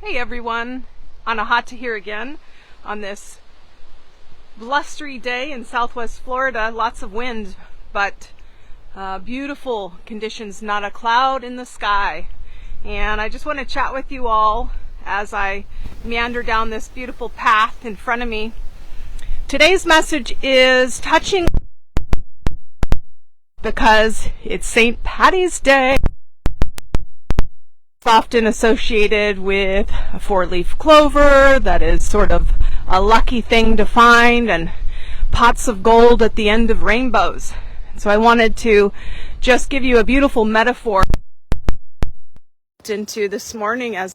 Hey everyone, Anna Hata here again on this blustery day in Southwest Florida. Lots of wind, but beautiful conditions, not a cloud in the sky. And I just want to chat with you all as I meander down this beautiful path in front of me. Today's message is touching because it's St. Patty's Day. It's often associated with a four-leaf clover that is sort of a lucky thing to find, and pots of gold at the end of rainbows. So I wanted to just give you a beautiful metaphor into this morning as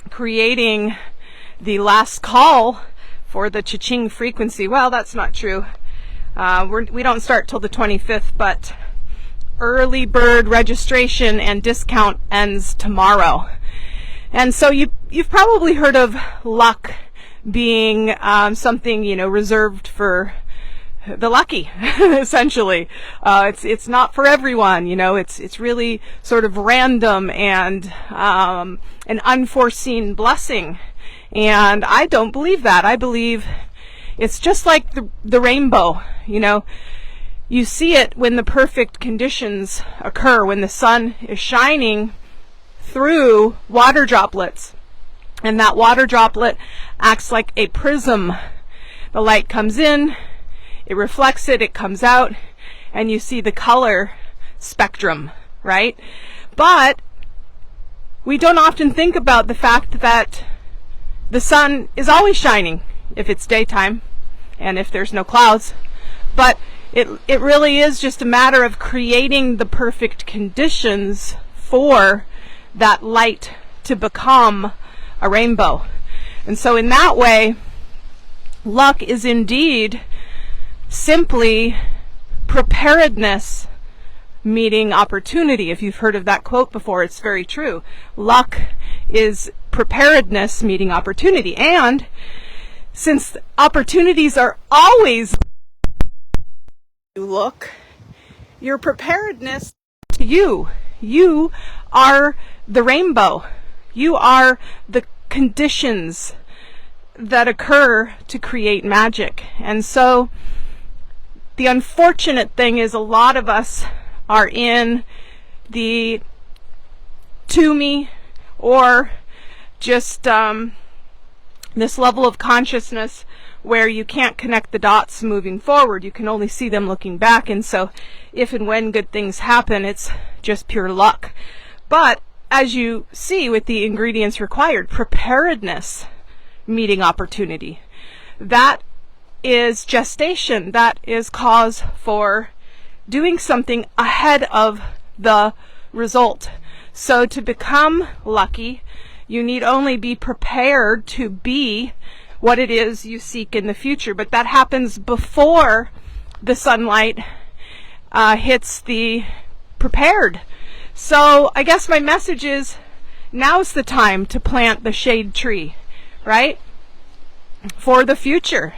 creating the last call for the Cha-Ching frequency. Well, that's not true. We don't start till the 25th, but early bird registration and discount ends tomorrow. And so you've probably heard of luck being something, reserved for the lucky, essentially. It's not for everyone, it's really sort of random and an unforeseen blessing. And I don't believe that. I believe it's just like the rainbow, You see it when the perfect conditions occur, when the sun is shining through water droplets. And that water droplet acts like a prism. The light comes in, it reflects it, it comes out, and you see the color spectrum, right? But we don't often think about the fact that the sun is always shining if it's daytime and if there's no clouds. But it really is just a matter of creating the perfect conditions for that light to become a rainbow. And so in that way, luck is indeed simply preparedness meeting opportunity. If you've heard of that quote before, it's very true. Luck is preparedness meeting opportunity. And since opportunities are always look, your preparedness to you. You are the rainbow. You are the conditions that occur to create magic. And so the unfortunate thing is a lot of us are in the to me or just this level of consciousness where you can't connect the dots moving forward. You can only see them looking back. And so if and when good things happen, it's just pure luck. But as you see with the ingredients required, preparedness meeting opportunity, that is gestation. That is cause for doing something ahead of the result. So to become lucky, you need only be prepared to be what it is you seek in the future. But that happens before the sunlight hits the prepared. So I guess my message is, now's the time to plant the shade tree, right? For the future.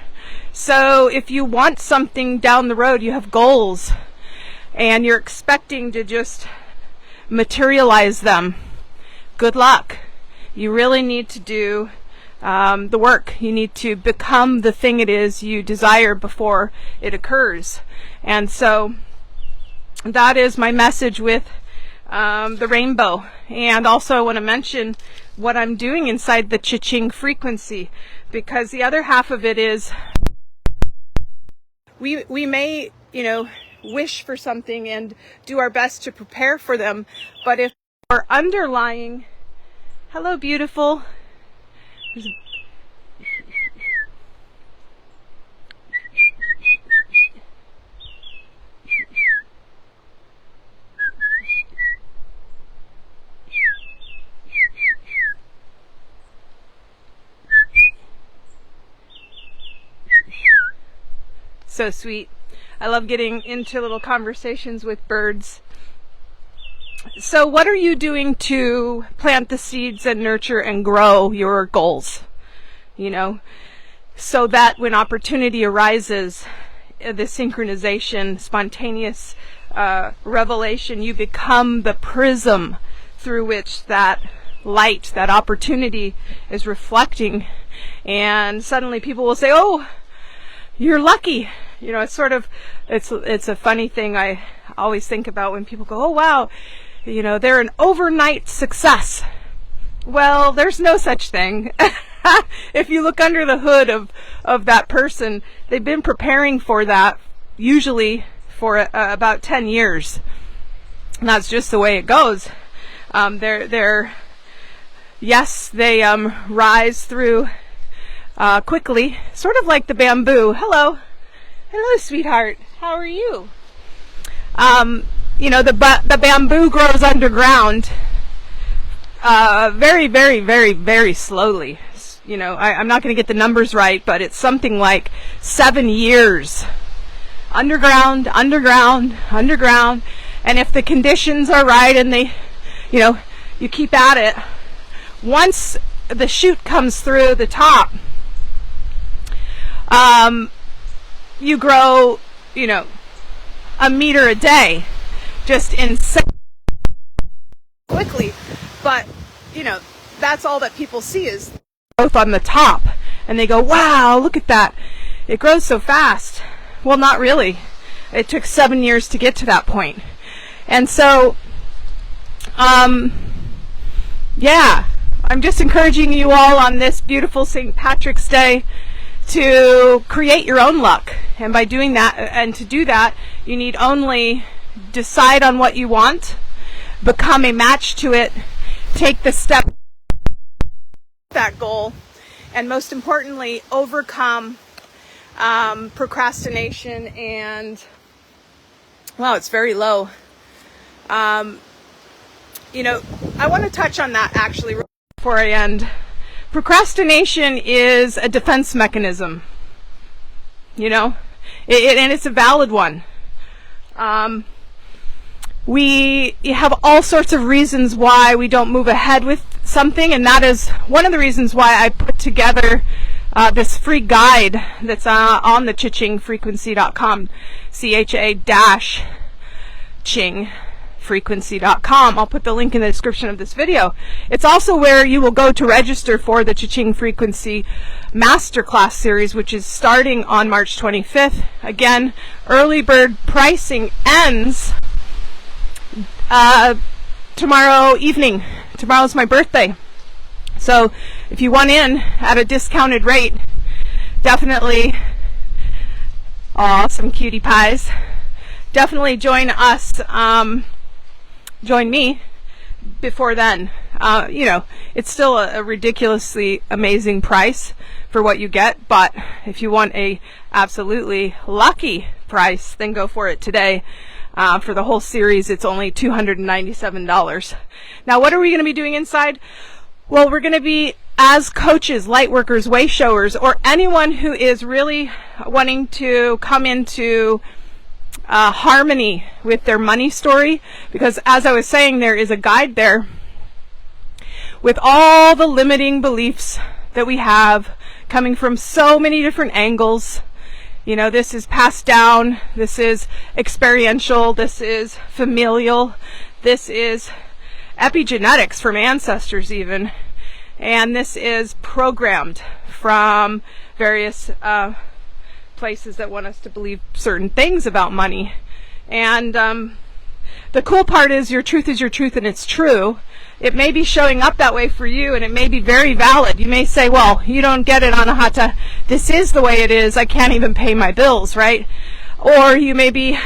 So if you want something down the road, you have goals, and you're expecting to just materialize them, good luck. You really need to do the work. You need to become the thing it is you desire before it occurs. And so that is my message with the rainbow. And also I want to mention what I'm doing inside the Cha-Ching frequency, because the other half of it is we may, wish for something and do our best to prepare for them, but if our underlying, hello beautiful, so sweet. I love getting into little conversations with birds. So what are you doing to plant the seeds and nurture and grow your goals? So that when opportunity arises, the synchronization, spontaneous revelation, you become the prism through which that light, that opportunity is reflecting. And suddenly people will say, oh, you're lucky. You know, it's sort of, it's a funny thing I always think about when people go, oh wow, you know, they're an overnight success. Well, there's no such thing. If you look under the hood of that person, they've been preparing for that usually for about 10 years. And that's just the way it goes. Yes, they rise through quickly, sort of like the bamboo. Hello, sweetheart. How are you? You know, the bamboo grows underground very, very, very, very slowly. You know, I'm not going to get the numbers right, but it's something like 7 years. Underground. And if the conditions are right and they, you know, you keep at it, once the shoot comes through the top, you grow, you know, a meter a day, just insane quickly. But, you know, that's all that people see is growth on the top. And they go, wow, look at that. It grows so fast. Well, not really. It took 7 years to get to that point. And so, yeah, I'm just encouraging you all on this beautiful St. Patrick's Day to create your own luck. And by doing that, and to do that, you need only decide on what you want, become a match to it, take the step that goal, and most importantly, overcome procrastination and, wow, it's very low. You know, I want to touch on that actually before I end. Procrastination is a defense mechanism, you know, and it's a valid one. We have all sorts of reasons why we don't move ahead with something, and that is one of the reasons why I put together this free guide that's on the Cha-Ching frequency.com, Cha-Ching frequency.com. I'll put the link in the description of this video. It's also where you will go to register for the Cha-Ching Frequency Masterclass series, which is starting on March 25th. Again, early bird pricing ends tomorrow evening. Tomorrow's my birthday. So if you want in at a discounted rate, definitely, some cutie pies, definitely join us, join me before then. You know, it's still a ridiculously amazing price for what you get, but if you want a absolutely lucky price, then go for it today. For the whole series, it's only $297. Now, what are we going to be doing inside? Well, we're going to be, as coaches, light workers, way showers, or anyone who is really wanting to come into harmony with their money story, because as I was saying, there is a guide there with all the limiting beliefs that we have coming from so many different angles. You know, this is passed down, this is experiential, this is familial, this is epigenetics from ancestors even, and this is programmed from various places that want us to believe certain things about money. And the cool part is your truth and it's true. It may be showing up that way for you, and it may be very valid. You may say, well, you don't get it, Anahata. This is the way it is. I can't even pay my bills, right? Or you may be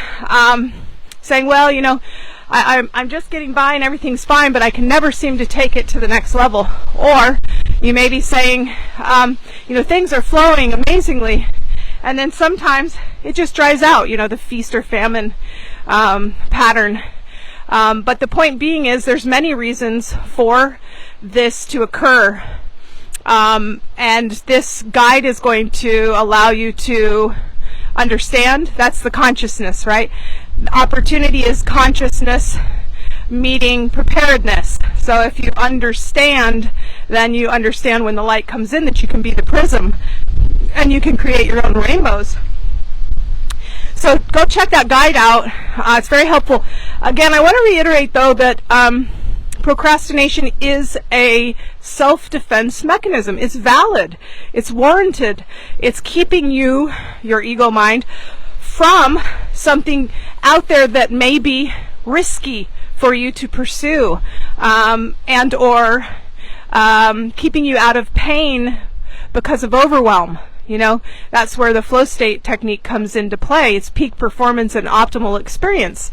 saying, well, you know, I'm just getting by and everything's fine, but I can never seem to take it to the next level. Or you may be saying, you know, things are flowing amazingly, and then sometimes it just dries out, you know, the feast or famine pattern. But the point being is there's many reasons for this to occur. And this guide is going to allow you to understand. That's the consciousness, right? Opportunity is consciousness meeting preparedness. So if you understand, then you understand when the light comes in that you can be the prism and you can create your own rainbows. So go check that guide out. It's very helpful. Again, I want to reiterate, though, that procrastination is a self-defense mechanism. It's valid. It's warranted. It's keeping you, your ego mind, from something out there that may be risky for you to pursue, and or keeping you out of pain because of overwhelm. You know, that's where the flow state technique comes into play. It's peak performance and optimal experience.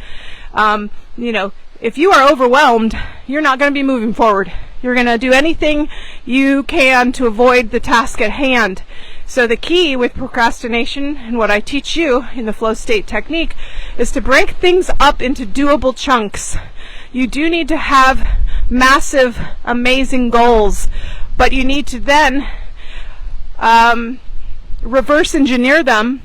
You know, if you are overwhelmed, you're not going to be moving forward. You're going to do anything you can to avoid the task at hand. So the key with procrastination, and what I teach you in the flow state technique, is to break things up into doable chunks. You do need to have massive, amazing goals, but you need to then reverse engineer them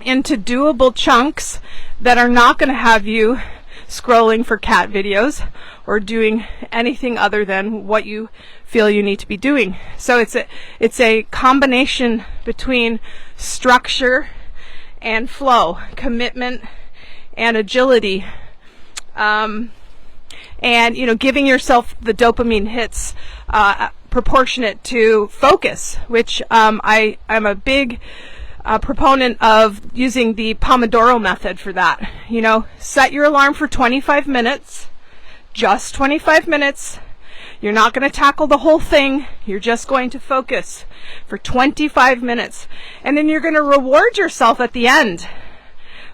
into doable chunks that are not going to have you scrolling for cat videos or doing anything other than what you feel you need to be doing. So it's a combination between structure and flow, commitment and agility, and you know, giving yourself the dopamine hits proportionate to focus, which I'm a big proponent of using the Pomodoro method for that. You know, set your alarm for 25 minutes, just 25 minutes. You're not going to tackle the whole thing. You're just going to focus for 25 minutes. And then you're going to reward yourself at the end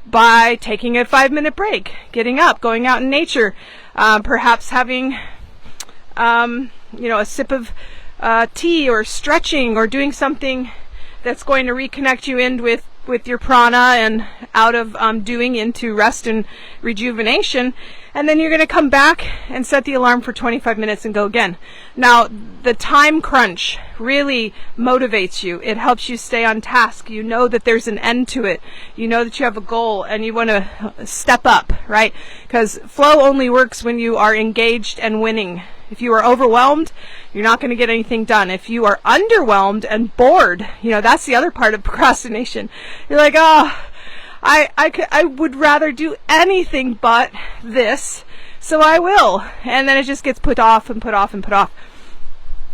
by taking a 5-minute break, getting up, going out in nature, perhaps having you know, a sip of tea, or stretching, or doing something that's going to reconnect you in with your prana and out of doing into rest and rejuvenation. And then you're going to come back and set the alarm for 25 minutes and go again. Now, the time crunch really motivates you. It helps you stay on task. You know that there's an end to it. You know that you have a goal and you want to step up, right? Because flow only works when you are engaged and winning. If you are overwhelmed, you're not going to get anything done. If you are underwhelmed and bored, you know, that's the other part of procrastination. You're like, oh, I would rather do anything but this, so I will. And then it just gets put off and put off and put off.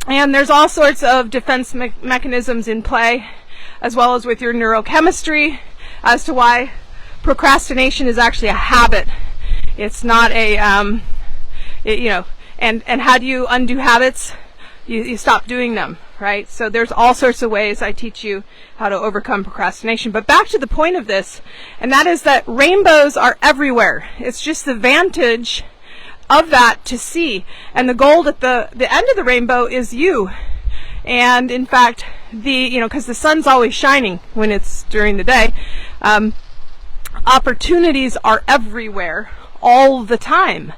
And there's all sorts of defense mechanisms in play, as well as with your neurochemistry, as to why procrastination is actually a habit. It's not a, you know, and how do you undo habits? You stop doing them, right? So there's all sorts of ways I teach you how to overcome procrastination. But back to the point of this, and that is that rainbows are everywhere. It's just the vantage of that to see. And the gold at the end of the rainbow is you. And in fact, you know, because the sun's always shining when it's during the day, opportunities are everywhere all the time.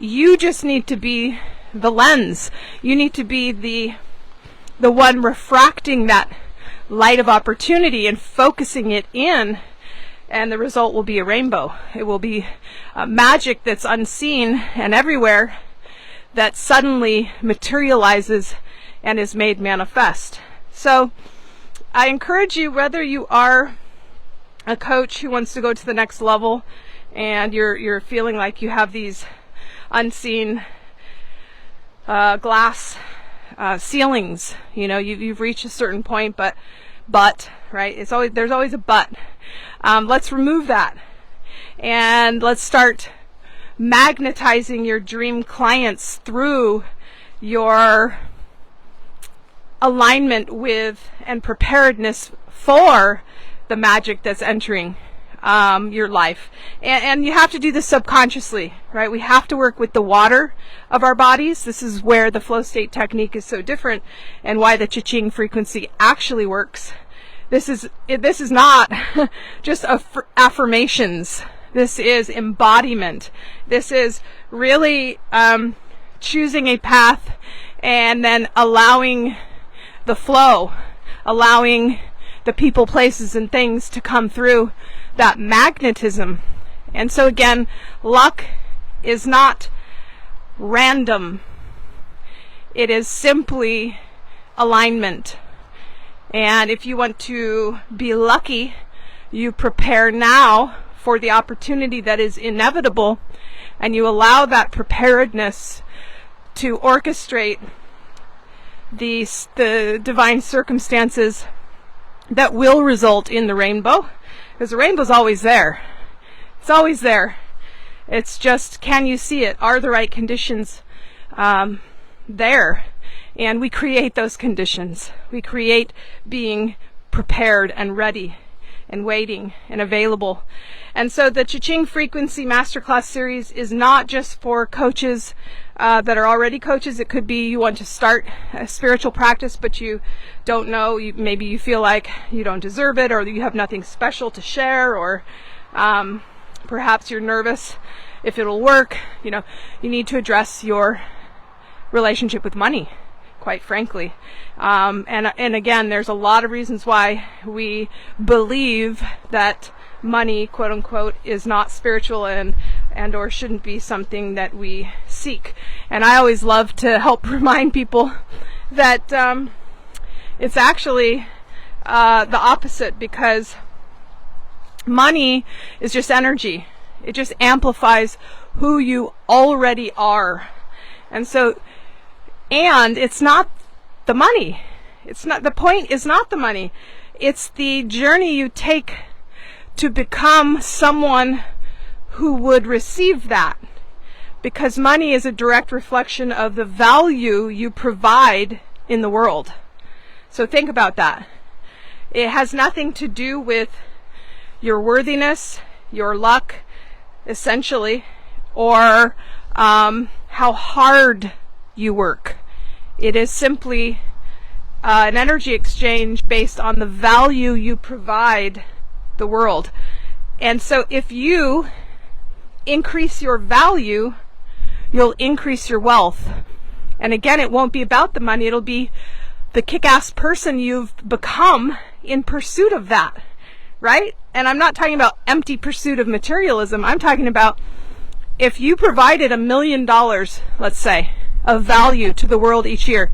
You just need to be the lens. You need to be the one refracting that light of opportunity and focusing it in, and the result will be a rainbow. It will be magic that's unseen and everywhere, that suddenly materializes and is made manifest. So I encourage you, whether you are a coach who wants to go to the next level and you're feeling like you have these unseen glass ceilings, you know, you've reached a certain point, but right, there's always a but. Let's remove that, and let's start magnetizing your dream clients through your alignment with and preparedness for the magic that's entering your life. And you have to do this subconsciously, right? We have to work with the water of our bodies. This is where the flow state technique is so different, and why the Cha-Ching frequency actually works. This is not just affirmations. This is embodiment. This is really choosing a path and then allowing the flow, allowing the people, places, and things to come through that magnetism. And so again, luck is not random. It is simply alignment. And if you want to be lucky, you prepare now for the opportunity that is inevitable, and you allow that preparedness to orchestrate the divine circumstances that will result in the rainbow, because the rainbow's always there. It's always there. It's just, can you see it? Are the right conditions there? And we create those conditions. We create being prepared and ready and waiting and available. And so the Cha-Ching Frequency Masterclass series is not just for coaches that are already coaches. It could be you want to start a spiritual practice, but you don't know, maybe you feel like you don't deserve it, or you have nothing special to share, or perhaps you're nervous if it'll work. You need to address your relationship with money, quite frankly. And again, there's a lot of reasons why we believe that money, quote unquote, is not spiritual and or shouldn't be something that we seek. And I always love to help remind people that it's actually the opposite, because money is just energy. It just amplifies who you already are. And so, and it's not the money. It's not, the point is not the money. It's the journey you take to become someone who would receive that. Because money is a direct reflection of the value you provide in the world. So think about that. It has nothing to do with your worthiness, your luck, essentially, or how hard you work. It is simply an energy exchange based on the value you provide the world. And so if you increase your value, you'll increase your wealth. And again, it won't be about the money. It'll be the kick-ass person you've become in pursuit of that, right? And I'm not talking about empty pursuit of materialism. I'm talking about if you provided $1 million, let's say, of value to the world each year,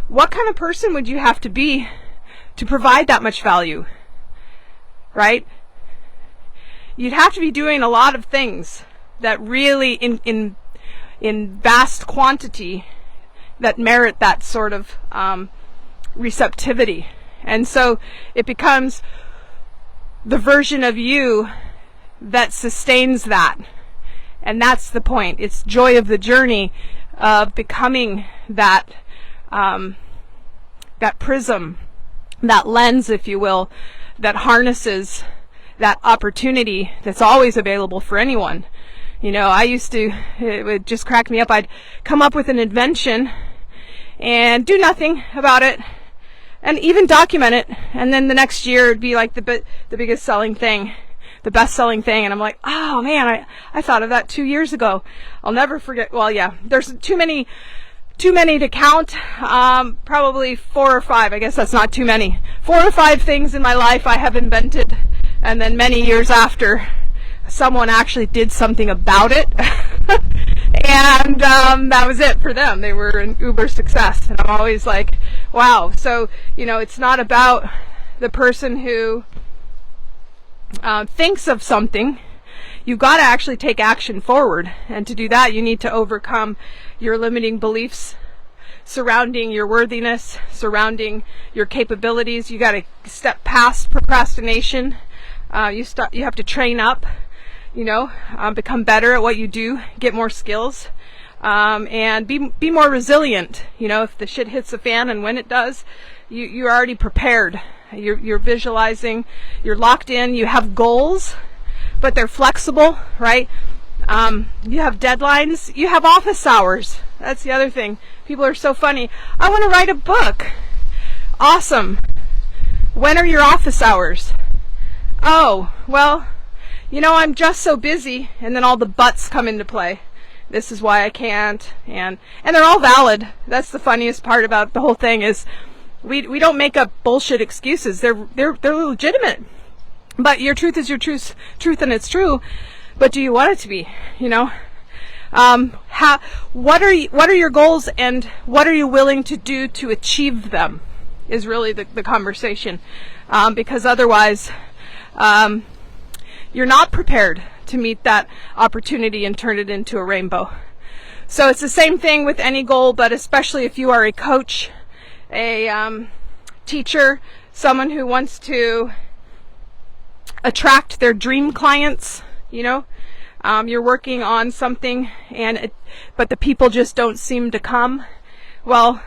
what kind of person would you have to be to provide that much value, right? You'd have to be doing a lot of things that really, in vast quantity, that merit that sort of receptivity. And so it becomes the version of you that sustains that. And that's the point. It's joy of the journey of becoming that that prism, that lens, if you will, that harnesses that opportunity that's always available for anyone. It would just crack me up. I'd come up with an invention and do nothing about it, and even document it, and then the next year it'd be like the biggest selling thing, the best selling thing, and I'm like, oh man, I thought of that 2 years ago. I'll never forget. Well, yeah, there's too many to count. Probably 4 or 5. I guess that's not too many. 4 or 5 things in my life I have invented, and then many years after, someone actually did something about it. And that was it for them. They were an uber success. And I'm always like, wow. So, it's not about the person who thinks of something. You've got to actually take action forward. And to do that, you need to overcome your limiting beliefs surrounding your worthiness, surrounding your capabilities. You got to step past procrastination. You have to train up. Become better at what you do, get more skills, and be more resilient. If the shit hits the fan, and when it does, you're already prepared. You're visualizing, you're locked in, you have goals, but they're flexible, right? You have deadlines, you have office hours. That's the other thing. People are so funny. I want to write a book. Awesome. When are your office hours? Oh, well, I'm just so busy, and then all the buts come into play. This is why I can't, and they're all valid. That's the funniest part about the whole thing is we don't make up bullshit excuses. They're legitimate. But your truth is your truth, and it's true. But do you want it to be? What are your goals, and what are you willing to do to achieve them? Is really the conversation, because otherwise, you're not prepared to meet that opportunity and turn it into a rainbow. So it's the same thing with any goal, but especially if you are a coach, a teacher, someone who wants to attract their dream clients, you're working on something but the people just don't seem to come. Well,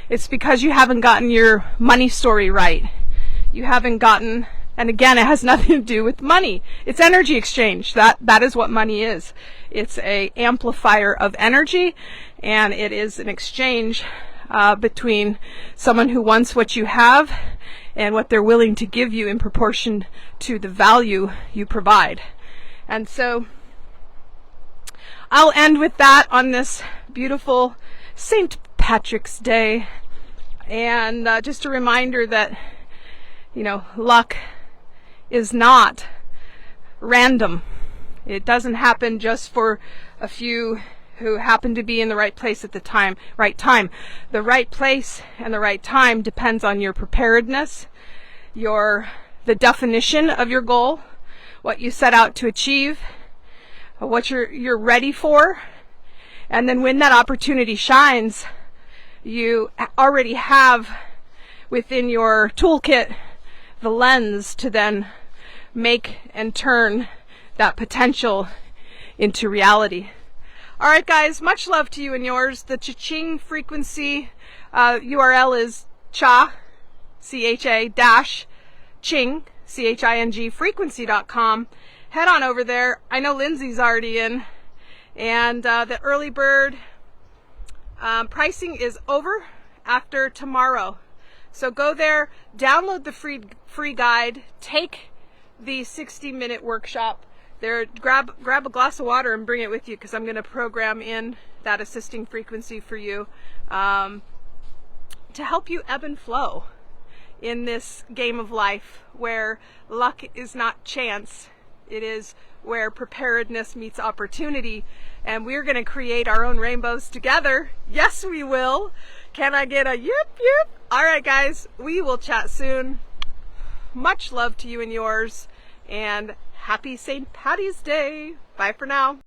it's because you haven't gotten your money story right. You haven't gotten, and again, it has nothing to do with money. It's energy exchange. That is what money is. It's a amplifier of energy, and it is an exchange between someone who wants what you have and what they're willing to give you in proportion to the value you provide. And so I'll end with that on this beautiful St. Patrick's Day, and just a reminder that luck is not random. It doesn't happen just for a few who happen to be in the right place at the right time. The right place and the right time depends on your preparedness, the definition of your goal, what you set out to achieve, what you're ready for, and then when that opportunity shines, you already have within your toolkit the lens to then make and turn that potential into reality. All right, guys, much love to you and yours. The Cha-Ching frequency URL is Cha-Ching, C-H-I-N-G, frequency.com. Head on over there. I know Lindsay's already in. And the early bird pricing is over after tomorrow. So go there, download the free guide, take the 60-minute workshop. There, grab a glass of water and bring it with you, because I'm going to program in that assisting frequency for you to help you ebb and flow in this game of life where luck is not chance. It is where preparedness meets opportunity, and we're going to create our own rainbows together. Yes, we will. Can I get a yip yip? All right, guys, we will chat soon. Much love to you and yours, and happy St. Patty's Day. Bye for now.